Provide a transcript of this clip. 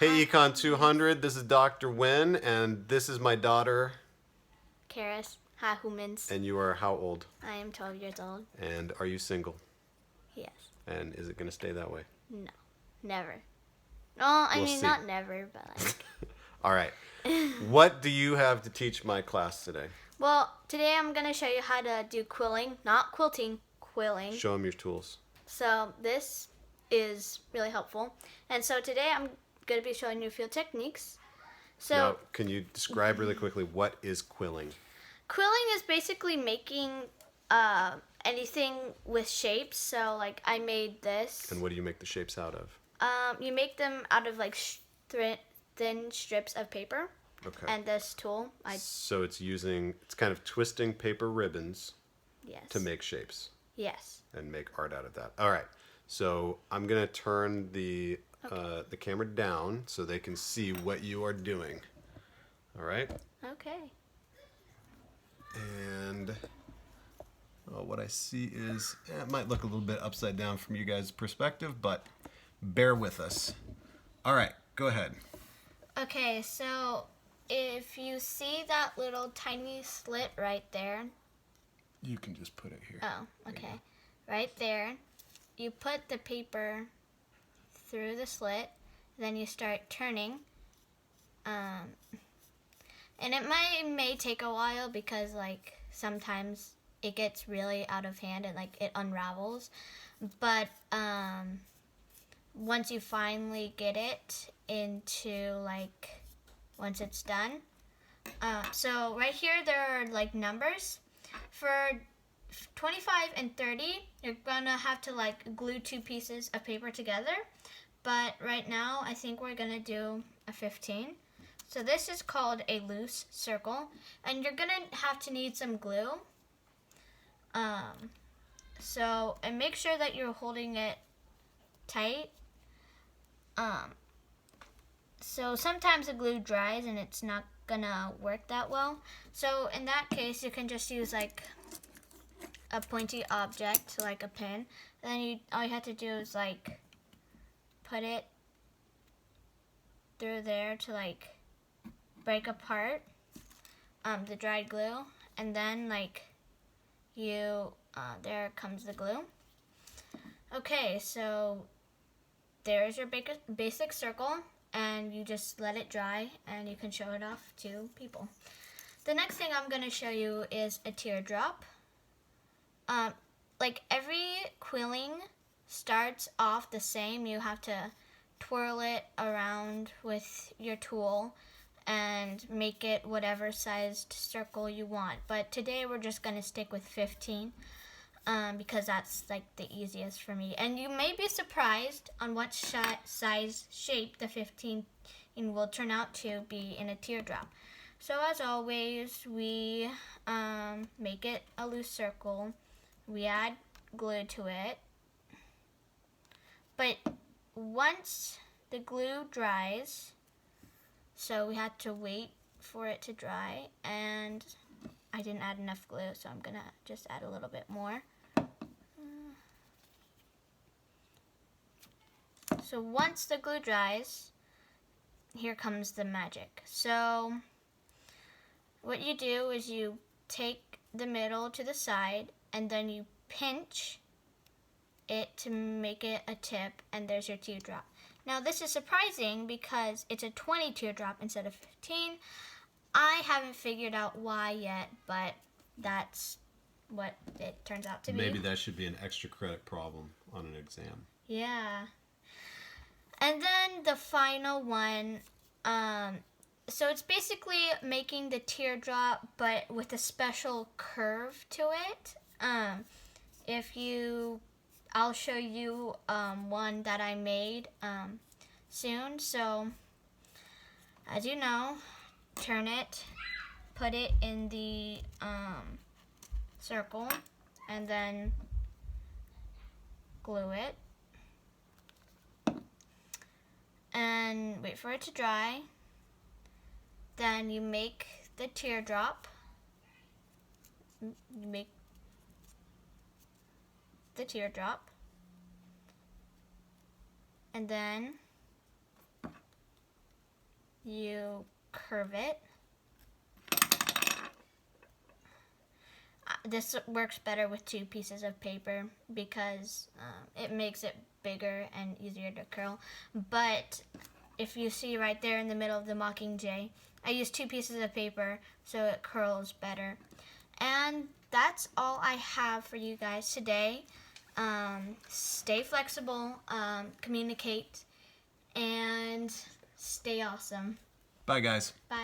Hey Econ 200, this is Dr. Wynn, and this is my daughter. Charis. Hi, humans. And you are how old? I am 12 years old. And are you single? Yes. And is it going to stay that way? No. Never. Oh, We'll see. not never, but like. All right. What do you have to teach my class today? Well, today I'm going to show you how to do quilling. Not quilting, quilling. Show them your tools. So this is really helpful. And so today I'm going to be showing you a few techniques. So now, can you describe really quickly what is quilling? Quilling is basically making anything with shapes. So like I made this. And what do you make the shapes out of? You make them out of like thin strips of paper. Okay. And this tool, So it's kind of twisting paper ribbons yes. to make shapes. Yes. And make art out of that. All right. So I'm gonna turn the camera down so they can see what you are doing. All right. Okay. And what I see is it might look a little bit upside down from you guys' perspective, but bear with us. All right, go ahead. Okay, so if you see that little tiny slit right there. You can just put it here. Oh, okay. Right there. You put the paper through the slit, then you start turning. And it may take a while because like sometimes it gets really out of hand and like it unravels. But once you finally get it into like once it's done. So right here there are like numbers. For 25 and 30, you're gonna have to like glue two pieces of paper together. But right now, I think we're gonna do a 15. So this is called a loose circle, and you're gonna have to need some glue. And make sure that you're holding it tight. So sometimes the glue dries and it's not gonna work that well. So in that case, you can just use like a pointy object, like a pin. Then all you have to do is like put it through there to like break apart the dried glue, and then like there comes the glue. Okay, so there's your basic circle, and you just let it dry and you can show it off to people. The next thing I'm going to show you is a teardrop. Like every quilling starts off the same. You have to twirl it around with your tool and make it whatever sized circle you want. But today we're just going to stick with 15 because that's like the easiest for me. And you may be surprised on what size shape the 15 will turn out to be in a teardrop. So as always, we make it a loose circle. We add glue to it. But once the glue dries, so we had to wait for it to dry, and I didn't add enough glue, so I'm gonna just add a little bit more. So once the glue dries, here comes the magic. So what you do is you take the middle to the side, and then you pinch it to make it a tip, and there's your teardrop. Now this is surprising because it's a 20 teardrop instead of 15. I haven't figured out why yet, but that's what it turns out to be. Maybe that should be an extra credit problem on an exam. Yeah. And then the final one, so it's basically making the teardrop, but with a special curve to it. I'll show you one that I made soon. So, as you know, turn it, put it in the circle, and then glue it. And wait for it to dry. Then you make the teardrop. You make the teardrop. And then you curve it. This works better with 2 pieces of paper because it makes it bigger and easier to curl. But if you see right there in the middle of the Mockingjay, I use 2 pieces of paper so it curls better. And that's all I have for you guys today. Stay flexible, communicate, and stay awesome. Bye, guys. Bye.